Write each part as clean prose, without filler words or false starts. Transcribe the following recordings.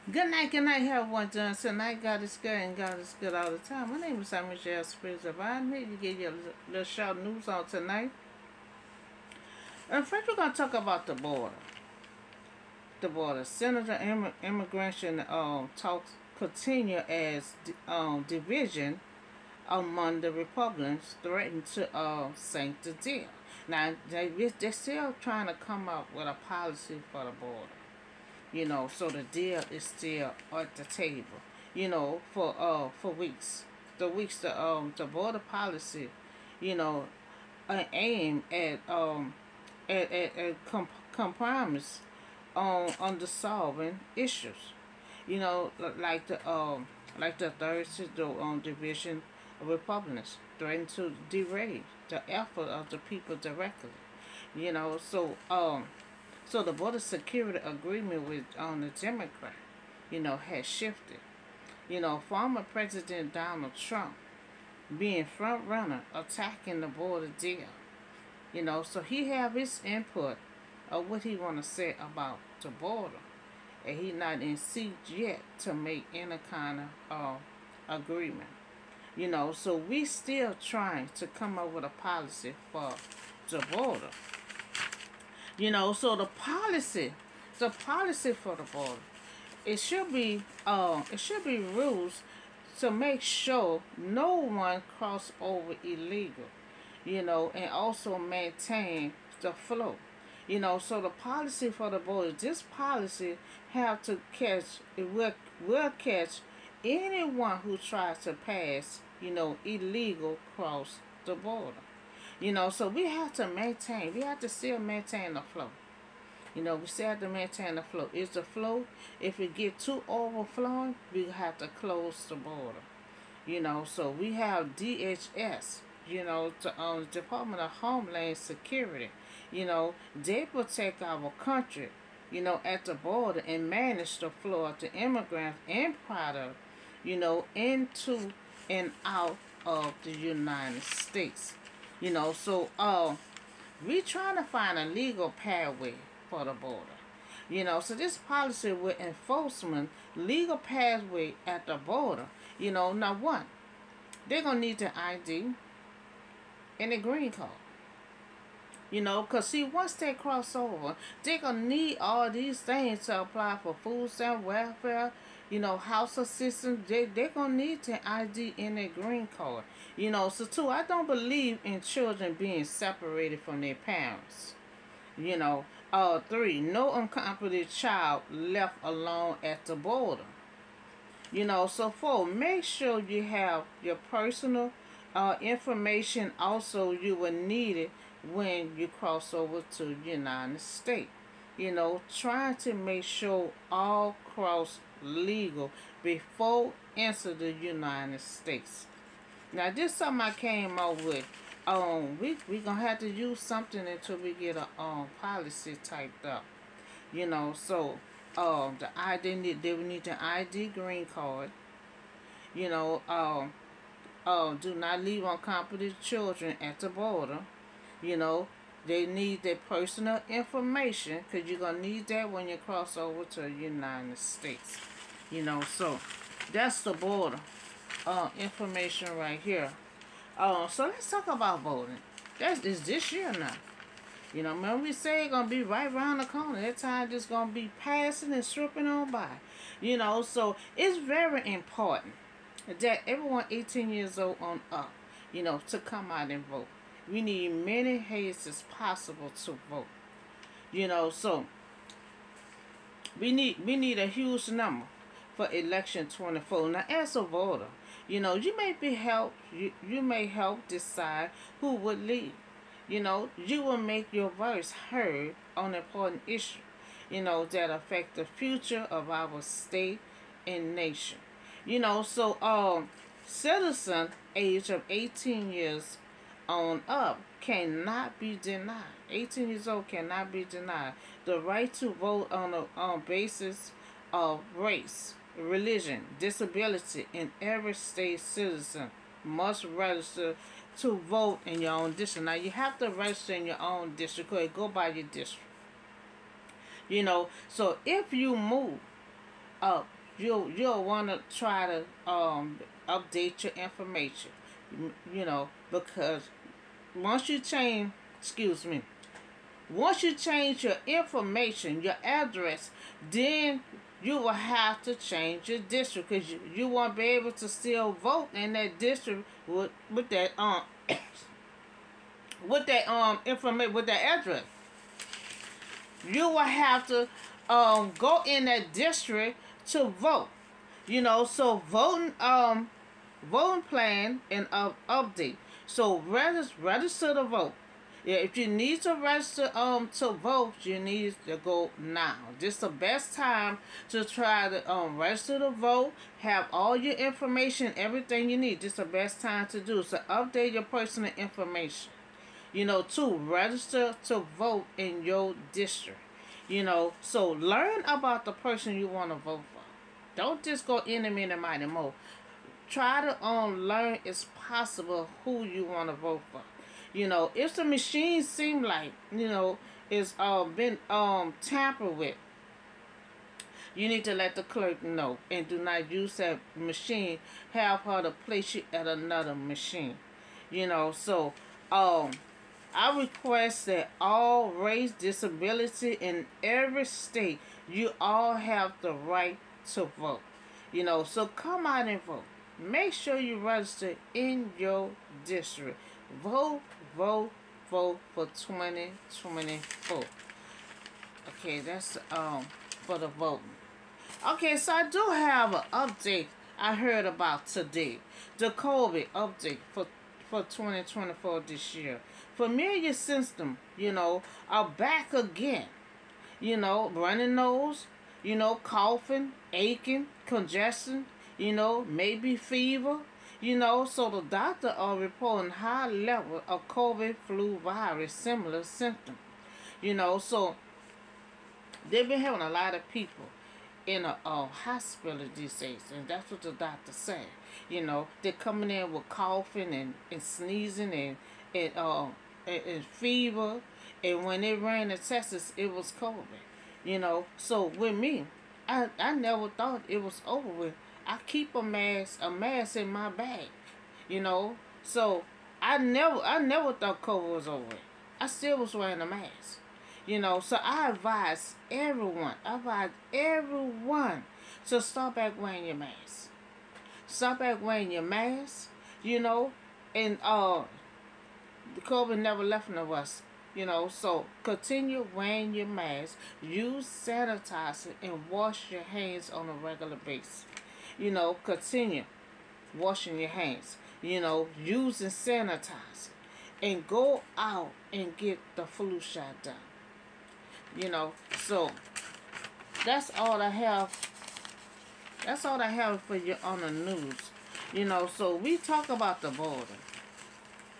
Good night, everyone. Tonight, God is good and God is good all the time. My name is Michelle Spirits of I'm here to give you a little short news on tonight. And first, we're going to talk about the border. The border. Senator immigration talks continue as division among the Republicans threaten to sink the deal. Now, they're still trying to come up with a policy for the border. So the deal is still at the table. For weeks, the border policy, you know, aim at compromise on the solving issues. You know, like the third division of Republicans threaten to derail the effort of the people directly. You know, so so the border security agreement with the Democrat, has shifted. Former President Donald Trump being front runner attacking the border deal. So he have his input of what he want to say about the border, and he not in seat yet to make any kind of agreement. So we still trying to come up with a policy for the border. So the policy for the border, it should be rules to make sure no one cross over illegal, and also maintain the flow. So the policy for the border, this policy have to catch, it will catch anyone who tries to pass, illegal cross the border. So we have to still maintain the flow. We still have to maintain the flow. Is the flow, if it get too overflowing, we have to close the border. So we have DHS, the Department of Homeland Security. They protect our country, at the border and manage the flow of the immigrants and product, into and out of the United States. We trying to find a legal pathway for the border. So this policy with enforcement, legal pathway at the border. Now what? They're gonna need the ID and the green card. Cause see, once they cross over, they're gonna need all these things to apply for food stamp, welfare, house assistance. They're gonna need the ID and the green card. So too, I don't believe in children being separated from their parents. 3, no unaccompanied child left alone at the border. So 4, make sure you have your personal information. Also, you will need it when you cross over to the United States. Trying to make sure all cross legal before enter the United States. Now, this is something I came up with. We gonna have to use something until we get a policy typed up. So the ID, they will need the ID green card. Do not leave unaccompanied children at the border. They need their personal information, because you're going to need that when you cross over to the United States. So that's the border information right here. So let's talk about voting. Is this year now. Remember we say it's going to be right around the corner. That time just going to be passing and stripping on by. So it's very important that everyone 18 years old on up, to come out and vote. We need many heads as possible to vote. So we need a huge number for election 24. Now, as a voter, you may help decide who would lead. You will make your voice heard on important issues, that affect the future of our state and nation. So citizen age of 18 years on up cannot be denied. 18 years old cannot be denied the right to vote on basis of race, religion, disability. In every state, citizen must register to vote in your own district. Now, you have to register in your own district, because go by your district. So if you move up you'll want to try to update your information, because once you change, excuse me, once you change your information, your address, then you will have to change your district, because you won't be able to still vote in that district with that information, with that address. You will have to go in that district to vote. So voting plan and update. So register to vote. Yeah, if you need to register to vote, you need to go now. This is the best time to try to register to vote. Have all your information, everything you need. This is the best time to do. So update your personal information. To register to vote in your district. So learn about the person you want to vote for. Don't just go any minute, mighty mo. Try to learn as possible who you want to vote for. If the machine seem like it's been tampered with, you need to let the clerk know, and do not use that machine. Have her to place you at another machine. So I request that all race, disability in every state, you all have the right to vote. So come out and vote. Make sure you register in your district. Vote for 2024. Okay, that's for the voting. Okay, so I do have an update I heard about today. The COVID update for 2024 this year. Familiar symptom, are back again. Running nose, coughing, aching, congestion, maybe fever. So the doctor are reporting high level of COVID flu virus similar symptom. So they've been having a lot of people in a hospital these days, and that's what the doctor said. They're coming in with coughing and sneezing and fever, and when they ran the tests, it was COVID. So with me, I never thought it was over with. I keep a mask in my bag. So I never thought COVID was over with. I still was wearing a mask. So I advise everyone to start back wearing your mask. Start back wearing your mask, and the COVID never left none of us. So continue wearing your mask, use sanitizer, and wash your hands on a regular basis. Continue washing your hands, using sanitizer, and go out and get the flu shot done. So that's all I have. That's all I have for you on the news. So we talk about the border.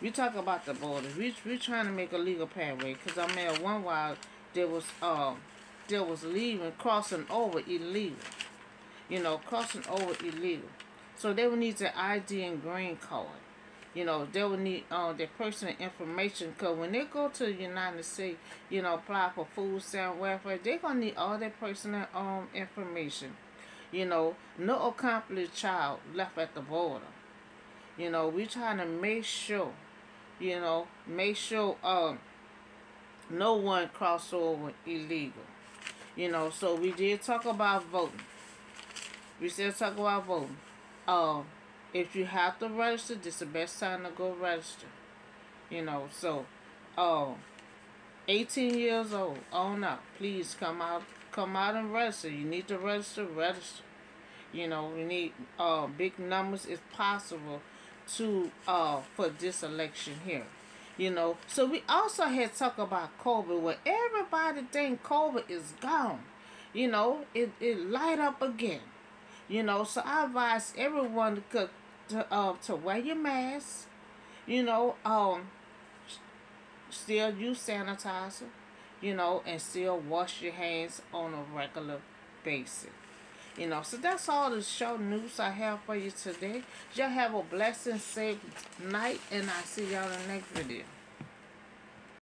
We trying to make a legal pathway, because one while there was leaving, crossing over illegal. Crossing over illegal. So they will need the ID and green card. They will need their personal information, because when they go to the United States, apply for food stamp welfare, they're going to need all their personal information. No accomplished child left at the border. We trying to make sure, no one cross over illegal. So we did talk about voting. We still talk about voting. If you have to register, this is the best time to go register. So 18 years old on up, please come out and register. You need to register. We need big numbers if possible to for this election here. So we also had talk about COVID, where everybody think COVID is gone. It light up again. So I advise everyone to wear your mask. Still use sanitizer. And still wash your hands on a regular basis. So that's all the show news I have for you today. Y'all have a blessed, safe night, and I'll see y'all in the next video.